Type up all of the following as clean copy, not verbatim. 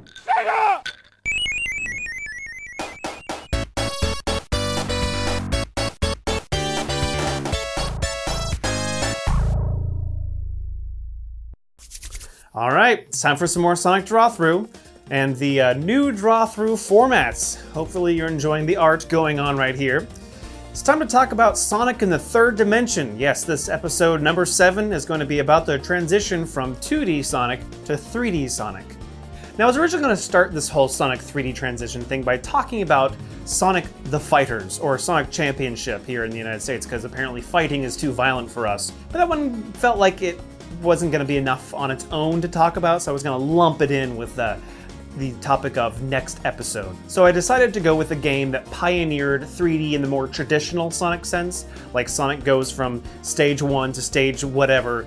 Sega! All right, it's time for some more Sonic Draw-Thru and the new Draw-Thru formats. Hopefully you're enjoying the art going on right here. It's time to talk about Sonic in the third dimension. Yes, this episode number 7 is going to be about the transition from 2D Sonic to 3D Sonic. Now, I was originally going to start this whole Sonic 3D transition thing by talking about Sonic the Fighters, or Sonic Championship here in the United States, because apparently fighting is too violent for us. But that one felt like it wasn't going to be enough on its own to talk about, so I was going to lump it in with the topic of next episode. So I decided to go with a game that pioneered 3D in the more traditional Sonic sense, like Sonic goes from stage 1 to stage whatever,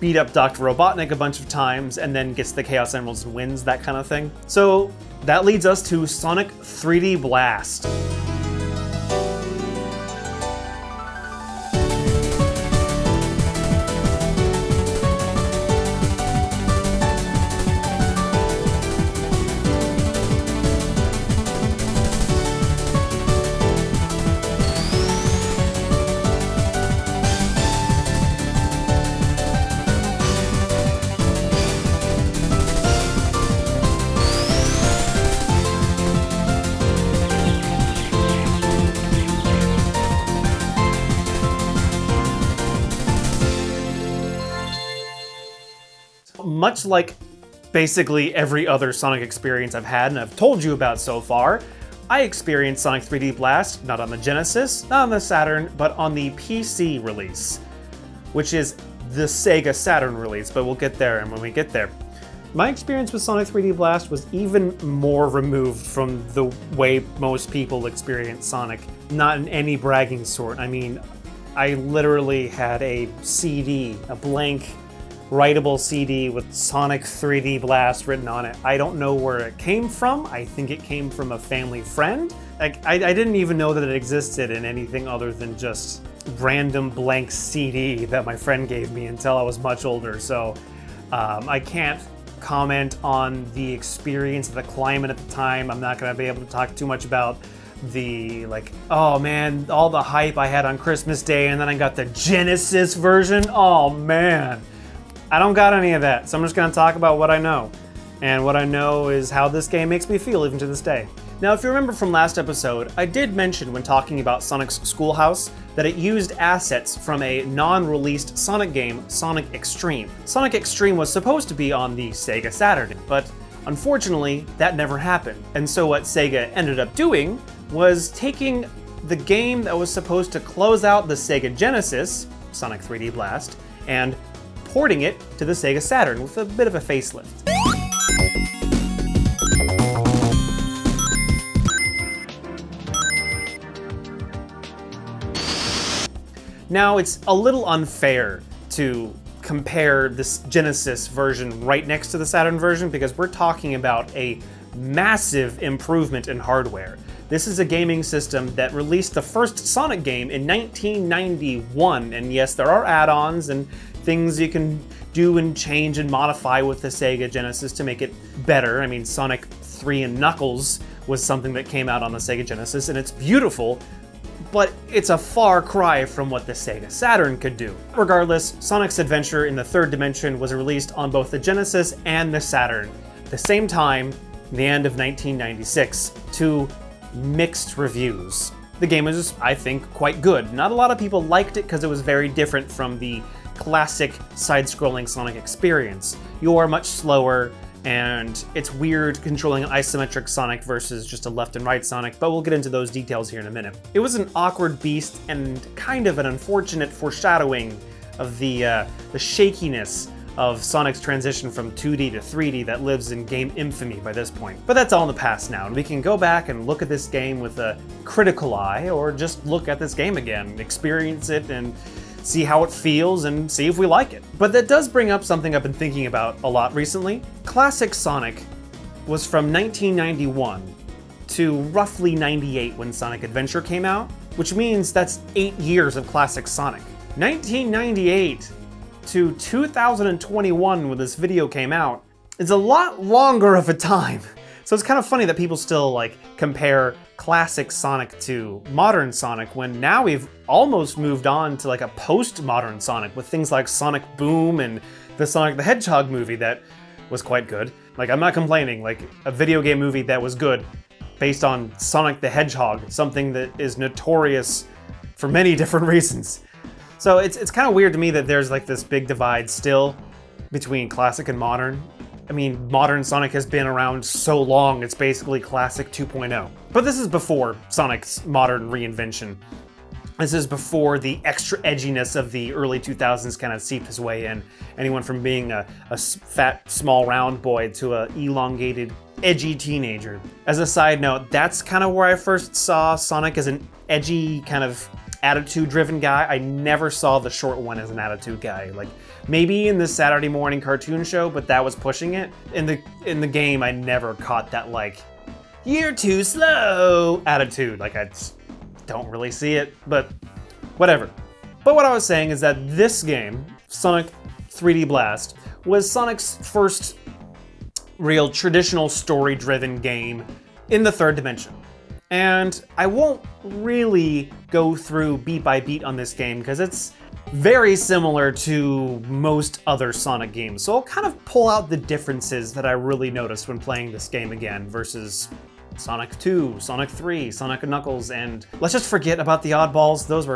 beat up Dr. Robotnik a bunch of times, and then gets the Chaos Emeralds and wins, that kind of thing. So that leads us to Sonic 3D Blast. Much like basically every other Sonic experience I've had and I've told you about so far, I experienced Sonic 3D Blast not on the Genesis, not on the Saturn, but on the PC release, which is the Sega Saturn release, but we'll get there and when we get there. My experience with Sonic 3D Blast was even more removed from the way most people experience Sonic, not in any bragging sort. I mean, I literally had a CD, a blank writable CD with Sonic 3D Blast written on it. I don't know where it came from. I think it came from a family friend. Like, I didn't even know that it existed in anything other than just random blank CD that my friend gave me until I was much older. So I can't comment on the experience of the climate at the time. I'm not gonna be able to talk too much about the, like, oh man, all the hype I had on Christmas Day and then I got the Genesis version. Oh man. I don't got any of that, so I'm just going to talk about what I know. And what I know is how this game makes me feel even to this day. Now, if you remember from last episode, I did mention when talking about Sonic's Schoolhouse that it used assets from a non-released Sonic game, Sonic Extreme. Sonic Extreme was supposed to be on the Sega Saturn, but unfortunately, that never happened. And so what Sega ended up doing was taking the game that was supposed to close out the Sega Genesis, Sonic 3D Blast, and porting it to the Sega Saturn with a bit of a facelift. Now, it's a little unfair to compare this Genesis version right next to the Saturn version because we're talking about a massive improvement in hardware. This is a gaming system that released the first Sonic game in 1991, and yes, there are add-ons and things you can do and change and modify with the Sega Genesis to make it better. I mean, Sonic 3 and Knuckles was something that came out on the Sega Genesis, and it's beautiful, but it's a far cry from what the Sega Saturn could do. Regardless, Sonic's Adventure in the Third Dimension was released on both the Genesis and the Saturn at the same time, the end of 1996, to mixed reviews. The game was, I think, quite good. Not a lot of people liked it because it was very different from the classic side-scrolling Sonic experience. You're much slower, and it's weird controlling an isometric Sonic versus just a left and right Sonic, but we'll get into those details here in a minute. It was an awkward beast and kind of an unfortunate foreshadowing of the shakiness of Sonic's transition from 2D to 3D that lives in game infamy by this point. But that's all in the past now, and we can go back and look at this game with a critical eye, or just look at this game again, experience it, and see how it feels, and see if we like it. But that does bring up something I've been thinking about a lot recently. Classic Sonic was from 1991 to roughly 98 when Sonic Adventure came out, which means that's 8 years of classic Sonic. 1998 to 2021 when this video came out, is a lot longer of a time. So it's kind of funny that people still like compare classic Sonic to modern Sonic when now we've almost moved on to like a post-modern Sonic with things like Sonic Boom and the Sonic the Hedgehog movie that was quite good. Like, I'm not complaining, like a video game movie that was good based on Sonic the Hedgehog, something that is notorious for many different reasons. So it's kind of weird to me that there's like this big divide still between classic and modern. I mean, modern Sonic has been around so long, it's basically classic 2.0. But this is before Sonic's modern reinvention. This is before the extra edginess of the early 2000s kind of seeped his way in. Anyone from being a fat, small, round boy to a elongated, edgy teenager. As a side note, that's kind of where I first saw Sonic as an edgy, kind of attitude-driven guy. I never saw the short one as an attitude guy. Like, maybe in the Saturday morning cartoon show, but that was pushing it. In the game, I never caught that, like, you're too slow attitude. Like, I just don't really see it, but whatever. But what I was saying is that this game, Sonic 3D Blast, was Sonic's first real traditional story-driven game in the third dimension. And I won't really go through beat by beat on this game because it's very similar to most other Sonic games. So I'll kind of pull out the differences that I really noticed when playing this game again versus Sonic 2, Sonic 3, Sonic and Knuckles, and let's just forget about the oddballs. Those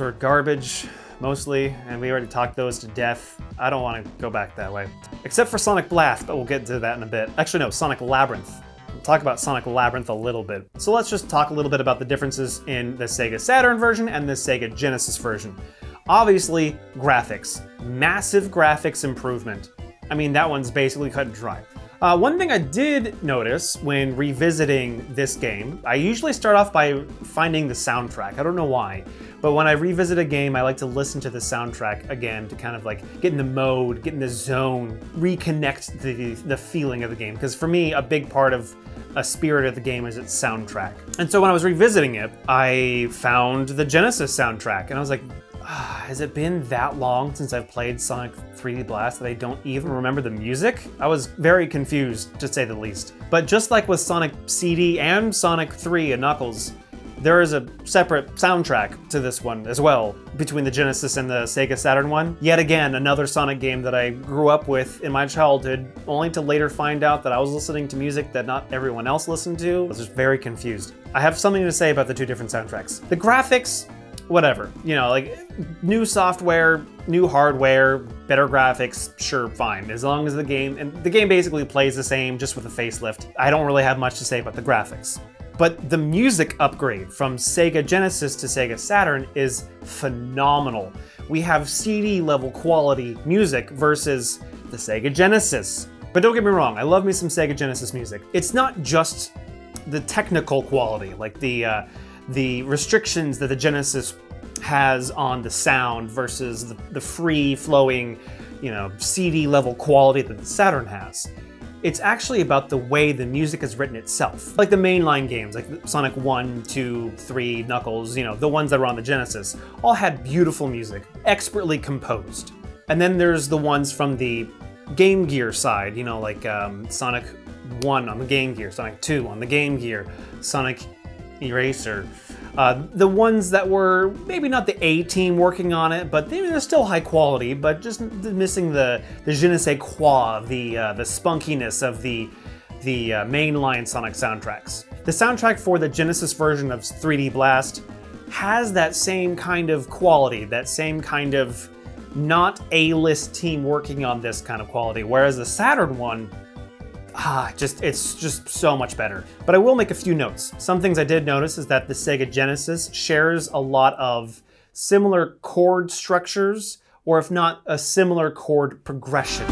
were garbage, mostly, and we already talked those to death. I don't want to go back that way. Except for Sonic Blast, but we'll get to that in a bit. Actually, no, Sonic Labyrinth. We'll talk about Sonic Labyrinth a little bit. So let's just talk a little bit about the differences in the Sega Saturn version and the Sega Genesis version. Obviously, graphics. Massive graphics improvement. I mean, that one's basically cut and dry. One thing I did notice when revisiting this game, I usually start off by finding the soundtrack. I don't know why, but when I revisit a game, I like to listen to the soundtrack again to kind of like get in the mode, get in the zone, reconnect the feeling of the game. Because for me, a big part of a spirit of the game is its soundtrack. And so when I was revisiting it, I found the Genesis soundtrack, and I was like, has it been that long since I've played Sonic 3D Blast that I don't even remember the music? I was very confused, to say the least. But just like with Sonic CD and Sonic 3 and Knuckles, there is a separate soundtrack to this one as well, between the Genesis and the Sega Saturn one. Yet again, another Sonic game that I grew up with in my childhood, only to later find out that I was listening to music that not everyone else listened to. I was just very confused. I have something to say about the two different soundtracks. The graphics, whatever, you know, like new software, new hardware, better graphics, sure, fine. As long as the game basically plays the same, just with a facelift. I don't really have much to say about the graphics. But the music upgrade from Sega Genesis to Sega Saturn is phenomenal. We have CD level quality music versus the Sega Genesis. But don't get me wrong, I love me some Sega Genesis music. It's not just the technical quality, like the restrictions that the Genesis has on the sound versus the free-flowing, you know, CD-level quality that the Saturn has. It's actually about the way the music is written itself. Like the mainline games, like Sonic 1, 2, 3, Knuckles, you know, the ones that were on the Genesis, all had beautiful music, expertly composed. And then there's the ones from the Game Gear side, you know, like Sonic 1 on the Game Gear, Sonic 2 on the Game Gear, Sonic Eraser. The ones that were maybe not the A-team working on it, but they're still high quality, but just missing the je ne sais quoi, the spunkiness of the mainline Sonic soundtracks. The soundtrack for the Genesis version of 3D Blast has that same kind of quality, that same kind of not A-list team working on this kind of quality, whereas the Saturn one, it's just so much better. But I will make a few notes. Some things I did notice is that the Sega Genesis shares a lot of similar chord structures, or if not, a similar chord progression.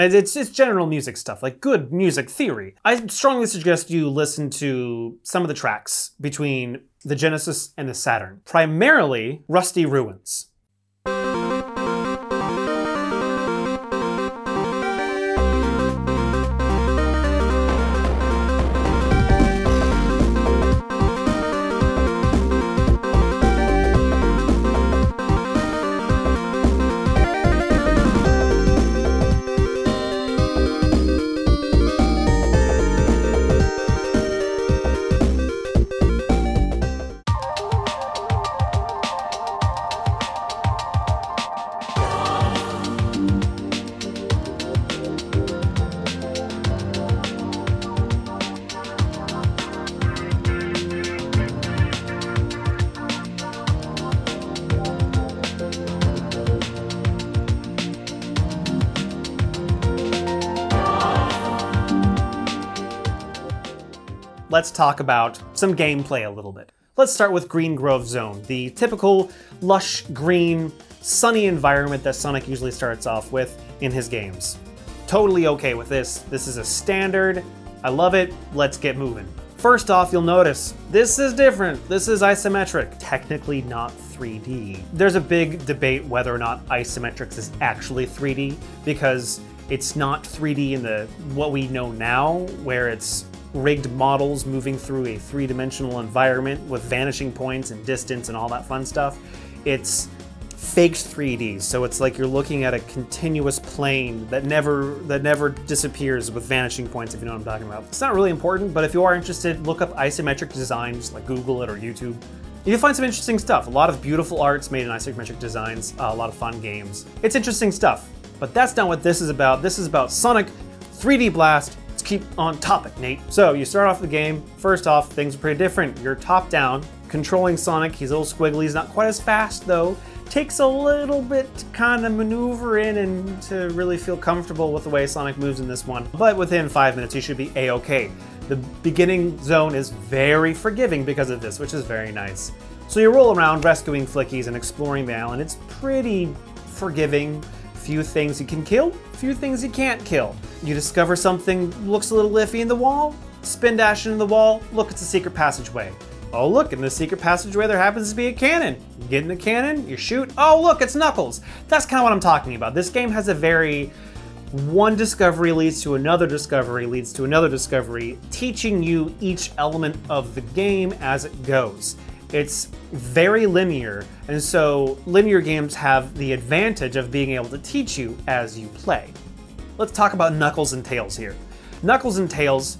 It's general music stuff, like good music theory. I strongly suggest you listen to some of the tracks between the Genesis and the Saturn. Primarily, Rusty Ruins. let's talk about some gameplay a little bit. Let's start with Green Grove Zone, the typical lush green, sunny environment that Sonic usually starts off with in his games. Totally okay with this. This is a standard. I love it. Let's get moving. First off, you'll notice this is different. This is isometric, technically not 3D. There's a big debate whether or not isometrics is actually 3D, because it's not 3D in what we know now, where it's rigged models moving through a three-dimensional environment with vanishing points and distance and all that fun stuff. It's faked 3D, so it's like you're looking at a continuous plane that never disappears with vanishing points, if you know what I'm talking about. It's not really important, but if you are interested, look up isometric designs, like Google it or YouTube. You'll find some interesting stuff. A lot of beautiful arts made in isometric designs, a lot of fun games. It's interesting stuff, but that's not what this is about. This is about Sonic 3D Blast. Let's keep on topic, Nate. So you start off the game, first off, things are pretty different. You're top down, controlling Sonic. He's a little squiggly, he's not quite as fast though. Takes a little bit to kind of maneuver in and to really feel comfortable with the way Sonic moves in this one. But within 5 minutes, you should be a-okay. The beginning zone is very forgiving because of this, which is very nice. So you roll around rescuing Flickies and exploring the island. It's pretty forgiving. Few things you can kill, few things you can't kill. You discover something looks a little iffy in the wall, spin dash into the wall, look, it's a secret passageway. Oh look, in the secret passageway there happens to be a cannon. You get in the cannon, you shoot, oh look, it's Knuckles. That's kind of what I'm talking about. This game has a very one discovery leads to another discovery leads to another discovery, teaching you each element of the game as it goes. It's very linear, and so linear games have the advantage of being able to teach you as you play. Let's talk about Knuckles and Tails here. Knuckles and Tails,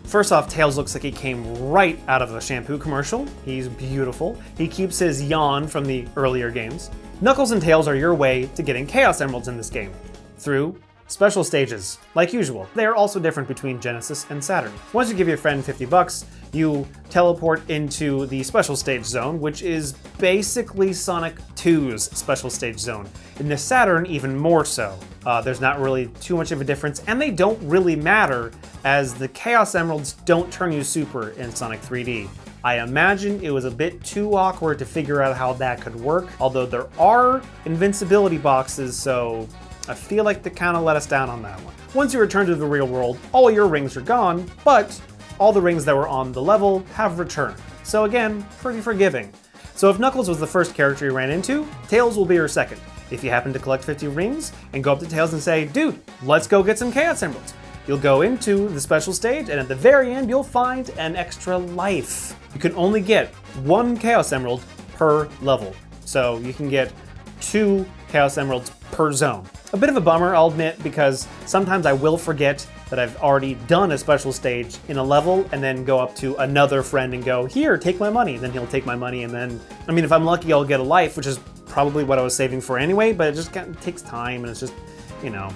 first off, Tails looks like he came right out of a shampoo commercial. He's beautiful. He keeps his yawn from the earlier games. Knuckles and Tails are your way to getting Chaos Emeralds in this game, through special stages, like usual. They are also different between Genesis and Saturn. Once you give your friend 50 bucks, you teleport into the special stage zone, which is basically Sonic 2's special stage zone. In the Saturn, even more so. There's not really too much of a difference, and they don't really matter, as the Chaos Emeralds don't turn you super in Sonic 3D. I imagine it was a bit too awkward to figure out how that could work, although there are invincibility boxes, so I feel like they kind of let us down on that one. Once you return to the real world, all your rings are gone, but all the rings that were on the level have returned. So again, pretty forgiving. So if Knuckles was the first character you ran into, Tails will be your second. If you happen to collect 50 rings and go up to Tails and say, dude, let's go get some Chaos Emeralds, you'll go into the special stage, and at the very end, you'll find an extra life. You can only get 1 Chaos Emerald per level. So you can get 2 Chaos Emeralds per zone. A bit of a bummer, I'll admit, because sometimes I will forget that I've already done a special stage in a level and then go up to another friend and go, here, take my money. Then he'll take my money, and then, I mean, if I'm lucky, I'll get a life, which is probably what I was saving for anyway, but it just kind of takes time, and it's just, you know,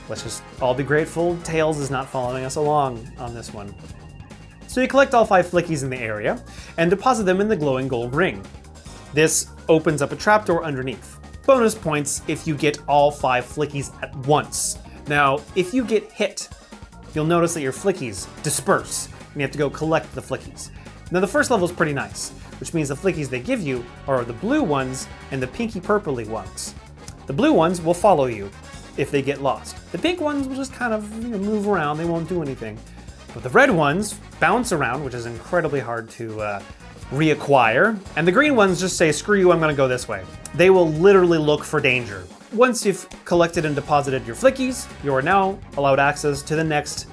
let's just all be grateful Tails is not following us along on this one. So you collect all 5 Flickies in the area and deposit them in the glowing gold ring. This opens up a trapdoor underneath. Bonus points if you get all 5 Flickies at once. Now, if you get hit, you'll notice that your Flickies disperse, and you have to go collect the Flickies. Now, the first level is pretty nice, which means the Flickies they give you are the blue ones and the pinky purpley ones. The blue ones will follow you if they get lost. The pink ones will just kind of move around, they won't do anything. But the red ones bounce around, which is incredibly hard to reacquire, and the green ones just say, screw you, I'm gonna go this way. They will literally look for danger. Once you've collected and deposited your Flickies, you are now allowed access to the next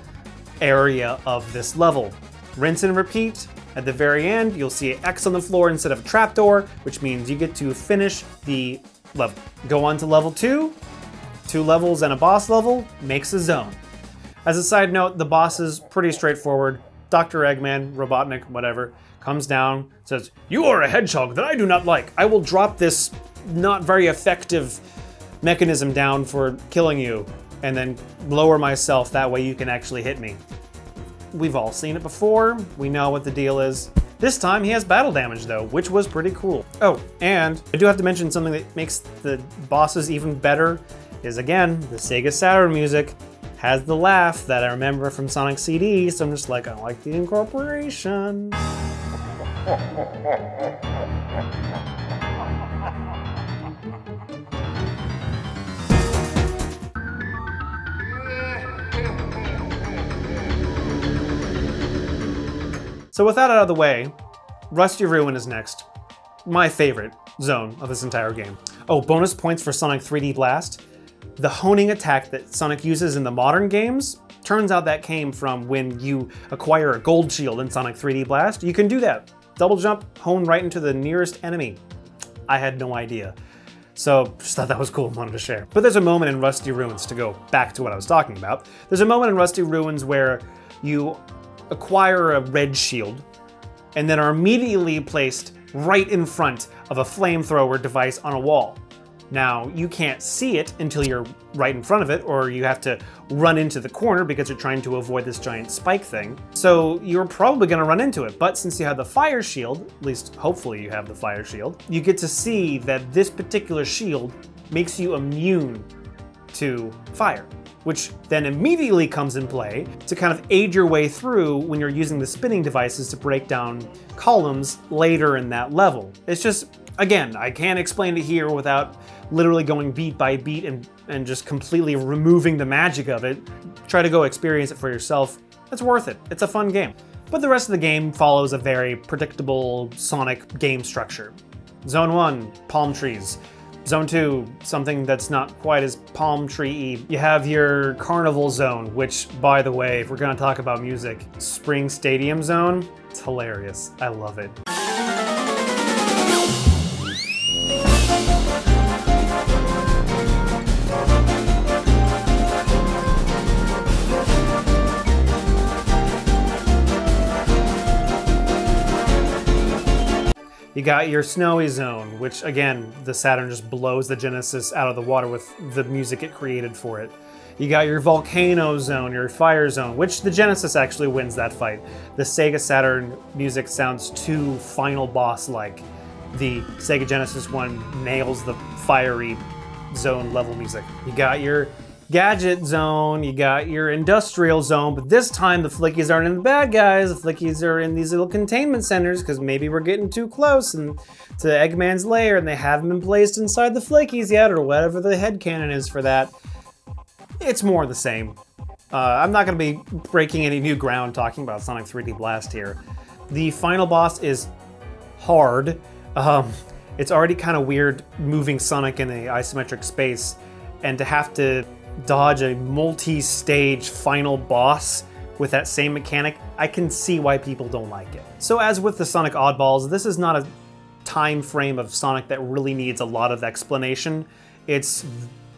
area of this level. Rinse and repeat. At the very end, you'll see an X on the floor instead of a trapdoor, which means you get to finish the level. Go on to level 2. 2 levels and a boss level makes a zone. As a side note, the boss is pretty straightforward. Dr. Eggman, Robotnik, whatever, comes down, says, you are a hedgehog that I do not like. I will drop this not very effective mechanism down for killing you, and then lower myself, that way you can actually hit me. We've all seen it before, we know what the deal is. This time he has battle damage though, which was pretty cool. Oh, and I do have to mention something that makes the bosses even better, is again, the Sega Saturn music. has the laugh that I remember from Sonic CD, so I'm just like, I like the incorporation. So with that out of the way, Rusty Ruin is next. My favorite zone of this entire game. Oh, bonus points for Sonic 3D Blast. The honing attack that Sonic uses in the modern games, turns out that came from when you acquire a gold shield in Sonic 3D Blast. You can do that. Double jump, hone right into the nearest enemy. I had no idea. So just thought that was cool and wanted to share. But there's a moment in Rusty Ruins, to go back to what I was talking about. There's a moment in Rusty Ruins where you acquire a red shield and then are immediately placed right in front of a flamethrower device on a wall. Now, you can't see it until you're right in front of it, or you have to run into the corner because you're trying to avoid this giant spike thing. So you're probably gonna run into it, but since you have the fire shield, at least hopefully you have the fire shield, you get to see that this particular shield makes you immune to fire, which then immediately comes in play to kind of aid your way through when you're using the spinning devices to break down columns later in that level. It's just, again, I can't explain it here without literally going beat by beat and just completely removing the magic of it. Try to go experience it for yourself. It's worth it. It's a fun game. But the rest of the game follows a very predictable Sonic game structure. Zone 1, palm trees. Zone 2, something that's not quite as palm tree-y. You have your Carnival Zone, which, by the way, if we're gonna talk about music, Spring Stadium Zone, it's hilarious. I love it. You got your Snowy Zone, which again, the Saturn just blows the Genesis out of the water with the music it created for it. You got your Volcano Zone, your Fire Zone, which the Genesis actually wins that fight. The Sega Saturn music sounds too final boss-like. The Sega Genesis one nails the fiery zone level music. You got your Gadget Zone, you got your Industrial Zone, but this time the Flickies aren't in the bad guys. The Flickies are in these little containment centers because maybe we're getting too close and to Eggman's lair and they haven't been placed inside the Flickies yet, or whatever the headcanon is for that. It's more the same. I'm not going to be breaking any new ground talking about Sonic 3D Blast here. The final boss is hard. It's already kind of weird moving Sonic in an isometric space, and to have to dodge a multi-stage final boss with that same mechanic, I can see why people don't like it. So as with the Sonic Oddballs, this is not a time frame of Sonic that really needs a lot of explanation. It's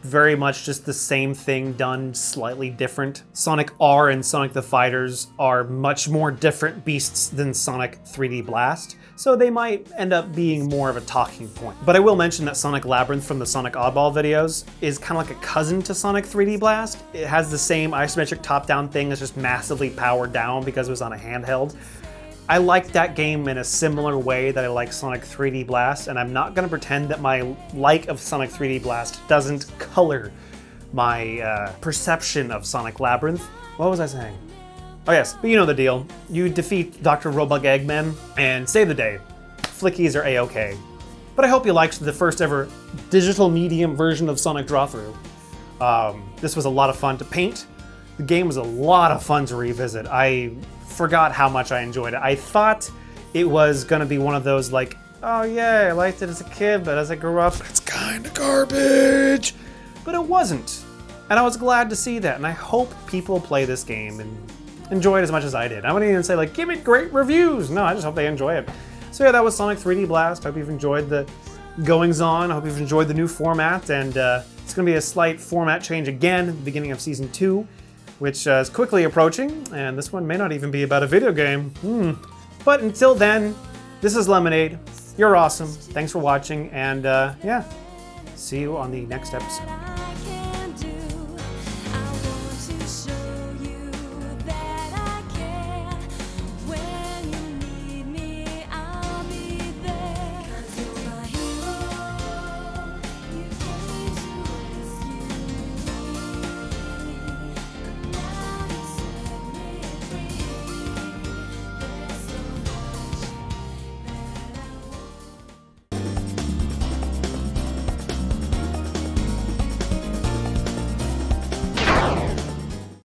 very much just the same thing done slightly different. Sonic R and Sonic the Fighters are much more different beasts than Sonic 3D Blast, so they might end up being more of a talking point. But I will mention that Sonic Labyrinth from the Sonic Oddball videos is kind of like a cousin to Sonic 3D Blast. It has the same isometric top-down thing, it's just massively powered down because it was on a handheld. I like that game in a similar way that I like Sonic 3D Blast, and I'm not gonna pretend that my like of Sonic 3D Blast doesn't color my perception of Sonic Labyrinth. What was I saying? Oh yes, but you know the deal. You defeat Dr. Robug Eggman and save the day. Flickies are a-okay. But I hope you liked the first ever digital medium version of Sonic Draw-Thru. This was a lot of fun to paint. The game was a lot of fun to revisit. I forgot how much I enjoyed it. I thought it was gonna be one of those like, oh yeah, I liked it as a kid, but as I grew up, it's kinda garbage. But it wasn't. And I was glad to see that, and I hope people play this game and enjoy it as much as I did. I wouldn't even say like, give it great reviews. No, I just hope they enjoy it. So yeah, that was Sonic 3D Blast. Hope you've enjoyed the goings-on. I hope you've enjoyed the new format, and it's gonna be a slight format change again at the beginning of Season 2. Which is quickly approaching, and this one may not even be about a video game. But until then, this is Lemonade. You're awesome. Thanks for watching, and yeah, see you on the next episode.